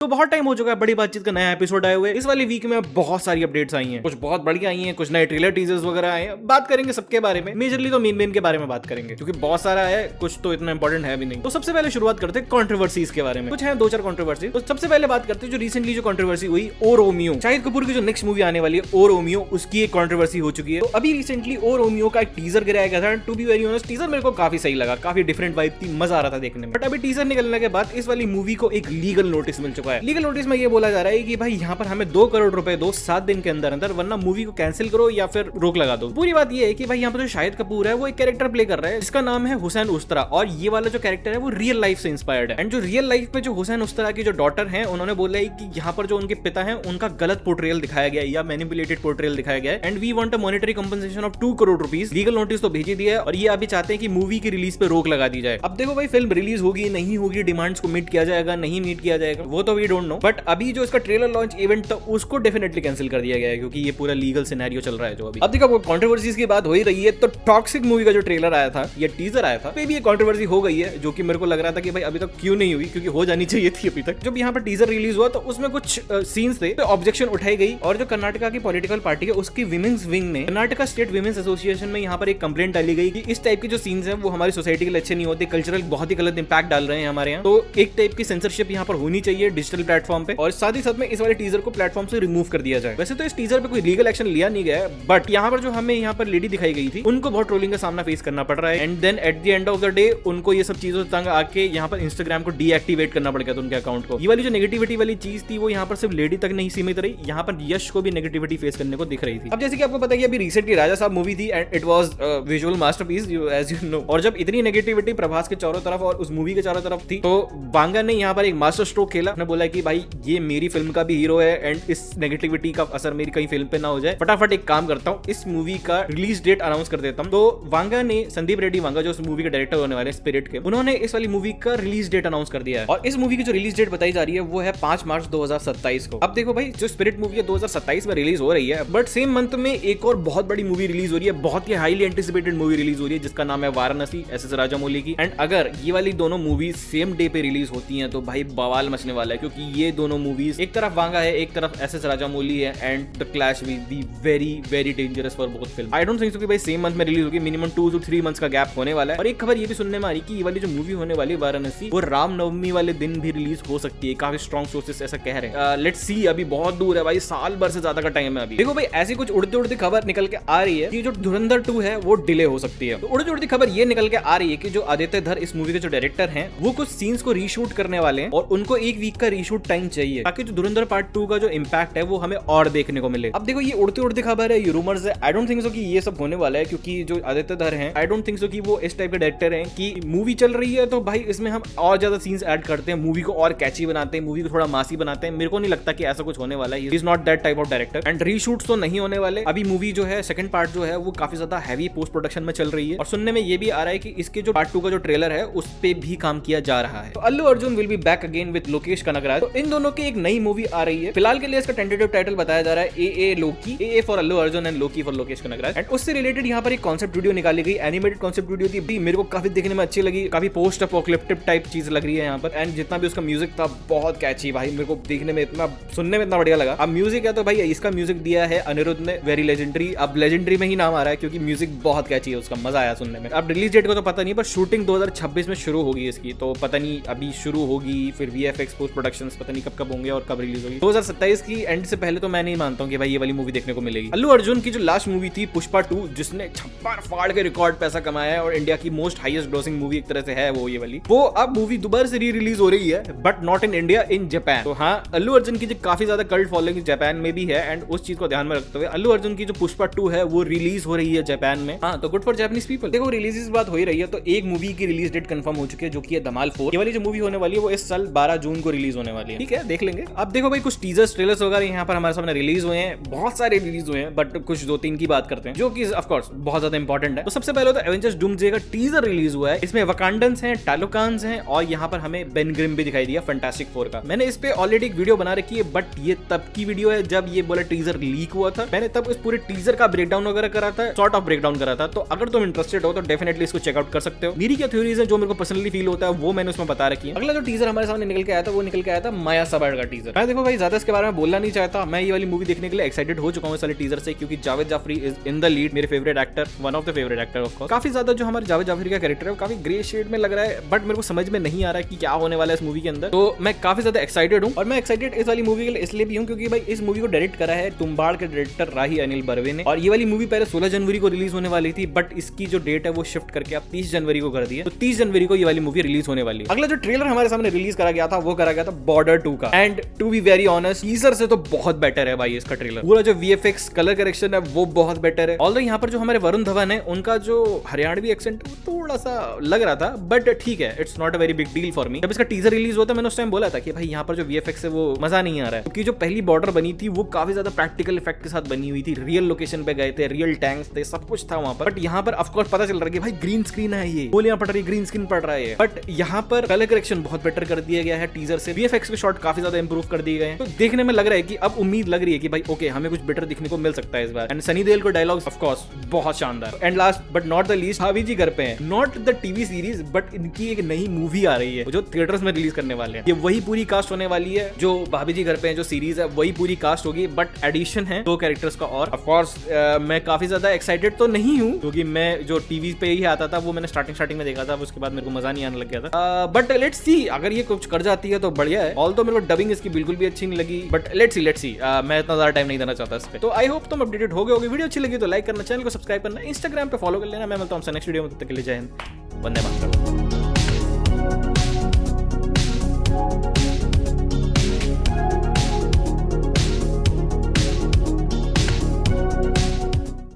तो बहुत टाइम हो चुका है बड़ी बातचीत का नया एपिसोड आए हुए। इस वाली वीक में बहुत सारी अपडेट्स आई हैं, कुछ बहुत बढ़िया आई हैं, कुछ नए ट्रेलर टीजर्स वगैरह आए हैं। बात करेंगे सबके बारे में, मेजरली तो मेन के बारे में बात करेंगे क्योंकि बहुत सारा है, कुछ तो इतना इंपॉर्टेंट है भी नहीं। तो सबसे पहले शुरुआत करते हैं कंट्रोवर्सीज के बारे में। कुछ है 2-4 कंट्रोवर्सी। तो सबसे पहले बात करते हैं जो रिसेंटली जो कंट्रोवर्सी हुई ओ रोमियो, शाहिद कपूर की जो नेक्स्ट मूवी आने वाली है ओ रोमियो, उसकी एक कंट्रोवर्सी हो चुकी है। तो अभी रिसेंटली ओ रोमियो का एक टीजर गिराया गया था। To be very honest, teaser मेरे को काफी सही लगा, काफी डिफरेंट वाइब थी, मजा आ रहा था देखने में। बट अभी टीजर निकलने के बाद इस वाली मूवी को एक लीगल नोटिस मिल चुका है। लीगल नोटिस में ये बोला जा रहा है कि भाई यहाँ पर हमें 2 करोड़ रुपए दो 7 दिन के अंदर अंदर, वरना मूवी को कैंसिल करो या फिर रोक लगा दो। पूरी बात ये है कि भाई यहाँ पर जो शाहिद कपूर है वो एक कैरेक्टर प्ले कर रहा है जिसका नाम है हुसैन उस्तरा, और ये वाला जो कैरेक्टर है वो रियल लाइफ से इंस्पायर्ड है। एंड जो रियल लाइफ में जो हुसैन उस्तरा की जो डॉटर है, उन्होंने बोला है कि यहाँ पर जो उनके पिता है उनका गलत पोर्ट्रेयल दिखाया गया है या मैनिपुलेटेड पोर्ट्रेयल दिखाया गया है। And we want a monetary compensation of 2 crore rupees. Legal notice तो भेजी दिया है और ये अभी चाहते हैं कि मूवी की रिलीज पे रोक लगा दी जाए। अब देखो भाई, फिल्म रिलीज होगी नहीं होगी, डिमांड्स को मीट किया जाएगा नहीं मीट किया जाएगा, वो तो वी डोंट नो। बट अभी जो इसका ट्रेलर लॉन्च इवेंट था उसको डेफिनेटली कैंसिल कर दिया गया है क्योंकि ये पूरा लीगल सिनेरियो चल रहा है जो अभी। अब देखो कंट्रोवर्सीज की बात हो ही रही है, तो टॉक्सिक मूवी का जो ट्रेलर आया था या टीजर आया था, भी ये कंट्रोवर्सी हो गई है, जो कि मेरे को लग रहा था कि भाई अभी तक क्यों नहीं हुई, क्योंकि हो जानी चाहिए थी अभी तक। जब यहाँ पर टीजर रिलीज हुआ तो उसमें कुछ सीन्स थे, तो ऑब्जेक्शन उठाई गई और जो कर्नाटका की पॉलिटिकल पार्टी है उसकी विमेंस विंग ने कर्नाटका स्टेट विमेंस एसोसिएशन में यहाँ पर एक कंप्लेंट डाली गई कि इस टाइप के जो सीन्स हैं वो हमारी सोसाइटी के लिए अच्छे नहीं होते, कल्चरल बहुत ही गलत इंपैक्ट डाल रहे हैं हमारे यहाँ। तो एक टाइप की सेंसरशिप यहाँ पर होनी चाहिए डिजिटल प्लेटफॉर्म पे, और साथ ही साथ में इस वाले टीजर को प्लेटफॉर्म से रिमूव कर दिया जाए। वैसे तो इस टीजर पे कोई लीगल एक्शन लिया नहीं गया, बट यहाँ पर जो हमें यहाँ पर लेडी दिखाई गई थी उनको बहुत ट्रोलिंग का सामना फेस करना पड़ रहा है। And then at the end of the day उनको ये सब चीजों से तंग आके यहाँ पर इंस्टाग्राम को डीएक्टिवेट करना पड़ गया था उनके अकाउंट को। ये वाली जो नेगेटिविटी वाली चीज थी वो यहाँ पर सिर्फ लेडी तक नहीं सीमित रही, यहाँ पर यश को भी नेगेटिविटी फेस करने को दिख रही थी। अब जैसे कि आपको पता है कि अभी रिसेंटली राजा साहब मूवी थी and it was visual masterpiece as you know. और जब इतनी नेगेटिविटी प्रभास के चारों तरफ और उस मूवी के चारों तरफ थी, तो वांगा ने यहाँ पर एक मास्टर स्ट्रोक खेला। उन्होंने बोला कि भाई ये मेरी फिल्म का भी हीरो है एंड इस नेगेटिविटी का असर मेरी कहीं फिल्म पे ना हो जाए, फटाफट एक काम करता हूँ, इस मूवी का रिलीज डेट अनाउंस कर देता हूँ। तो वांगा ने, संदीप रेड्डी वांगा जो उस मूवी के डायरेक्टर होने वाले स्पिरिट के, उन्होंने इस वाली मूवी का रिलीज डेट अनाउंस कर दिया है। और इस मूवी की जो रिलीज डेट बताई जा रही है वो है 5 मार्च 2027 को। अब देखो भाई, जो स्पिरिट मूवी है 2027 में रिलीज हो रही है, बट सेम मंथ में एक और बहुत बड़ी मूवी रिलीज हो रही है, बहुत ही हाईली एंटिसिपेटेड मूवी रिलीज हो रही है जिसका नाम है वाराणसी एसएस राजामौली की। एंड अगर ये वाली दोनों मूवीज सेम डे पे रिलीज होती हैं तो भाई बवाल मचने वाला है, क्योंकि ये दोनों मूवीज, एक तरफ वांगा है एक तरफ एसएस राजामौली है, and the clash will be very very dangerous for both film. I don't think so कि भाई सेम मंथ में रिलीज होगी, मिनिमम 2 to 3 मंथ्स का गैप होने वाला है। और एक खबर ये भी सुनने में आ रही कि ये वाली जो मूवी होने वाली है वाराणसी, वो रामनवमी वाले दिन भी रिलीज हो सकती है, काफी स्ट्रॉन्ग सोर्सेस ऐसा कह रहे हैं। लेट्स सी, अभी बहुत दूर है भाई, साल भर से ज्यादा का टाइम है अभी। देखो भाई, ऐसी कुछ उड़ती उड़ती खबर निकल के आ रही है कि जो धुरंधर 2 है वो डिले हो सकती है। तो उड़ती उड़ती खबर ये निकल के आ रही है कि जो आदित्य धर इस मूवी के जो डायरेक्टर हैं वो कुछ सीन्स को रीशूट करने वाले हैं और उनको 1 वीक का रीशूट टाइम चाहिए ताकि जो धुरंधर पार्ट 2 का जो इंपैक्ट है वो हमें और देखने को मिले। अब देखो, ये उड़ती उड़ती खबर है, ये रूमर्स है, आई डोंट थिंक सो कि ये सब होने वाला है, क्योंकि जो आदित्य धर हैं आई डोंट थिंक सो कि वो इस टाइप के डायरेक्टर हैं कि मूवी चल रही है तो भाई इसमें हम और ज्यादा सीन्स ऐड करते हैं, मूवी को और कैची बनाते हैं, मूवी को थोड़ा मासी बनाते हैं। मेरे को नहीं लगता कि ऐसा कुछ होने वाला है। He is not that type of director and reshoots तो नहीं होने वाले। अभी मूवी जो है सेकंड पार्ट जो है वो काफी ज्यादा हैवी पोस्ट प्रोडक्शन में चल रही है, और सुनने में ये भी आ रहा है कि इसके जो पार्ट 2 का जो ट्रेलर है उस पे भी काम किया जा रहा है। तो Allu Arjun will be back again with Lokesh Kanagaraj. तो इन दोनों की एक नई मूवी आ रही है। फिलहाल के लिए इसका टेंटेटिव टाइटल बताया जा रहा है A Loki, A for Allu Arjun and Loki for Lokesh Kanagaraj. And उससे रिलेटेड यहाँ पर एक कॉन्सेप्ट वीडियो निकाली गई, एनिमेटेड कॉन्सेप्ट वीडियो थी, मेरे को काफी देखने में अच्छी लगी, काफी पोस्ट अपोकलिप्टिक टाइप चीज लग रही है यहाँ पर। एंड जितना भी उसका म्यूजिक था बहुत कैची भाई, मेरे को देखने में इतना, सुनने में इतना बढ़िया लगा। अब म्यूजिक है तो भाई इसका म्यूजिक दिया है अनिरुद्ध ने, वेरी लेजेंडरी। अब लेजेंडरी में ही नाम आ रहा है क्योंकि म्यूजिक बहुत कैची है उसका, मजा आया सुनने में। अब रिलीज डेट को तो पता नहीं, पर शूटिंग 2026 में शुरू होगी इसकी, तो पता नहीं अभी शुरू होगी, फिर वीएफएक्स पोस्ट प्रोडक्शंस पता नहीं कब कब होंगे और कब रिलीज होगी। 2027 की एंड से पहले तो मैं नहीं मानता हूँ कि भाई ये वाली मूवी देखने को मिलेगी। अल्लू अर्जुन की जो लास्ट मूवी थी पुष्पा 2, जिसने छप्पर फाड़ के रिकॉर्ड पैसा कमाया है और इंडिया की मोस्ट हाईएस्ट ग्रॉसिंग मूवी एक तरह से है वो ये वाली, वो अब मूवी दोबारा से री रिलीज हो रही है, but not in India, in Japan. तो हाँ, अल्लू अर्जुन की जो काफी ज्यादा कल्ट फॉलोइंग जापान में भी है, एंड उस चीज को ध्यान में रखते हुए अल्लू अर्जुन की जो पुष्पा 2 है वो रिलीज हो रही है जापान में। हाँ, तो गुड फॉर जापानीज पीपल। देखो, रिलीज की बात हो ही रही है तो एक मूवी की रिलीज डेट कंफर्म हो चुकी है जो कि है धमाल 4। ये वाली जो मूवी होने वाली है वो इस साल 12 जून को रिलीज होने वाली है। ठीक है, देख लेंगे। अब देखो भाई, कुछ टीजर्स ट्रेलर्स वगैरह यहाँ पर हमारे सामने रिलीज हुए हैं, बहुत सारे रिलीज हुए हैं, बट कुछ 2-3 की बात करते हैं जो कि ऑफ कोर्स बहुत ज्यादा इंपॉर्टेंट है। तो सबसे पहले तो एवेंजर्स डूम्सडे का टीजर रिलीज हुआ है। इसमें वकांडन्स हैं, टालोकान्स हैं, और यहाँ पर हमें बेन ग्रिम भी दिखाई दिया फैंटास्टिक 4 का। मैंने इस पे ऑलरेडी एक वीडियो बना रखी है, बट ये तब की वीडियो है जब ये बोला टीजर लीक हुआ था। मैंने तब इस पूरे टीजर का ब्रेकडाउन वगैरह करा था, सॉर्ट ऑफ ब्रेकडाउन करा था। तो अगर तुम इंटरेस्टेड हो तो डेफिनेटली इसको चेकआउट कर सकते हो। मेरी क्या थ्योरीज है जो मेरे को पर्सनली फील होता है वो मैंने उसमें बता रखी है। अगला जो टीजर हमारे सामने निकल के आया था वो निकल के के आया था माया सबाड़ का टीजर। मैं देखो भाई ज्यादा इसके बारे में बोलना नहीं चाहता, मैं ये वाली मूवी देखने के लिए एक्साइटेड हो चुका हूँ इस वाले टीजर से, क्योंकि Javed Jaffrey is in the lead, मेरे favourite actor, one of the favourite actor of course. काफी ज्यादा जो हमारे जावेद जाफरी का कैरेक्टर है वो काफी ग्रे शेड में लग रहा है, बट मेरे को समझ में नहीं आ रहा है कि क्या होने वाला है इस मूवी के अंदर। तो मैं काफी ज्यादा एक्साइटेड हूँ, और मैं एक्साइटेड इस वाली मूवी के लिए इसलिए भी हूँ क्योंकि भाई इस मूवी को डायरेक्ट करा है तुम्बाड़ के डायरेक्टर राही अनिल बर्वे ने, और ये वाली मूवी पहले 16 जनवरी को रिलीज होने वाली थी, बट इसकी जो डेट है वो शिफ्ट करके अब 30 जनवरी को कर दी है। तो 30 जनवरी को ये वाली मूवी रिलीज होने वाली है। अगला जो ट्रेलर हमारे सामने रिलीज करा गया था वो करा गया था बॉर्डर 2 का, and to be very honest teaser से तो बहुत बेटर है भाई इसका ट्रेलर। पूरा जो VFX कलर करेक्शन है वो बहुत बेटर है। ऑल्दो यहाँ पर जो हमारे वरुण धवन है उनका जो हरियाणवी एक्सेंट थोड़ा सा लग रहा था, बट ठीक है, it's not a very big deal for me. जब इसका टीजर रिलीज हुआ था मैंने उस टाइम बोला था कि भाई यहाँ पर जो VFX है वो मजा नहीं आ रहा है, क्योंकि जो पहली बॉर्डर बनी थी वो काफी ज्यादा प्रैक्टिकल इफेक्ट के साथ बनी हुई थी, रियल लोकेशन पे गए थे, रियल टैंक्स थे, सब कुछ था वहां पर। बट यहाँ पर ऑफकोर्स पता चल रहा है कि भाई ग्रीन स्क्रीन है, ये गोलियां पड़ रही, ग्रीन स्क्रीन पड़ रहा है, बट यहाँ पर कलर करेक्शन बहुत बेटर कर दिया गया है टीजर से, VFX के शॉट काफी ज्यादा इंप्रूव कर दिए गए हैं। तो देखने में लग रहा है कि अब उम्मीद लग रही है कि भाई ओके हमें कुछ बेटर दिखने को मिल सकता है इस बार। एंड सनी देओल को डायलॉग्स ऑफ कोर्स बहुत शानदार। And last but not the least, भाभी जी घर पे हैं, not the TV series but इनकी एक नई मूवी आ रही है जो थिएटर्स में रिलीज करने वाले हैं। ये वही पूरी कास्ट होने वाली है जो भाभी जी घर पे हैं जो सीरीज है, वही पूरी कास्ट होगी, बट एडिशन है 2 कैरेक्टर्स का। और ऑफ कोर्स मैं काफी ज्यादा एक्साइटेड तो नहीं हूँ, क्योंकि मैं जो टीवी पे ही आता था वो मैंने स्टार्टिंग में देखा था, उसके बाद मेरे को मजा नहीं आने लग गया था। बट लेट्स सी, अगर ये कुछ कर जाती है तो बढ़िया है। ऑल तो मेरे को डबिंग इसकी बिल्कुल भी अच्छी नहीं लगी, बट लेट्स सी मैं इतना ज्यादा टाइम नहीं देना चाहता इस पे। तो आई होप तुम अपडेटेड हो गए होगे। वीडियो अच्छी लगी तो लाइक करना, चैनल को सब्सक्राइब करना, इंस्टाग्राम पे फॉलो कर लेना। मैं मिलता हूं नेक्स्ट वीडियो में, तब तक के लिए जय हिंद, वंदे मातरम।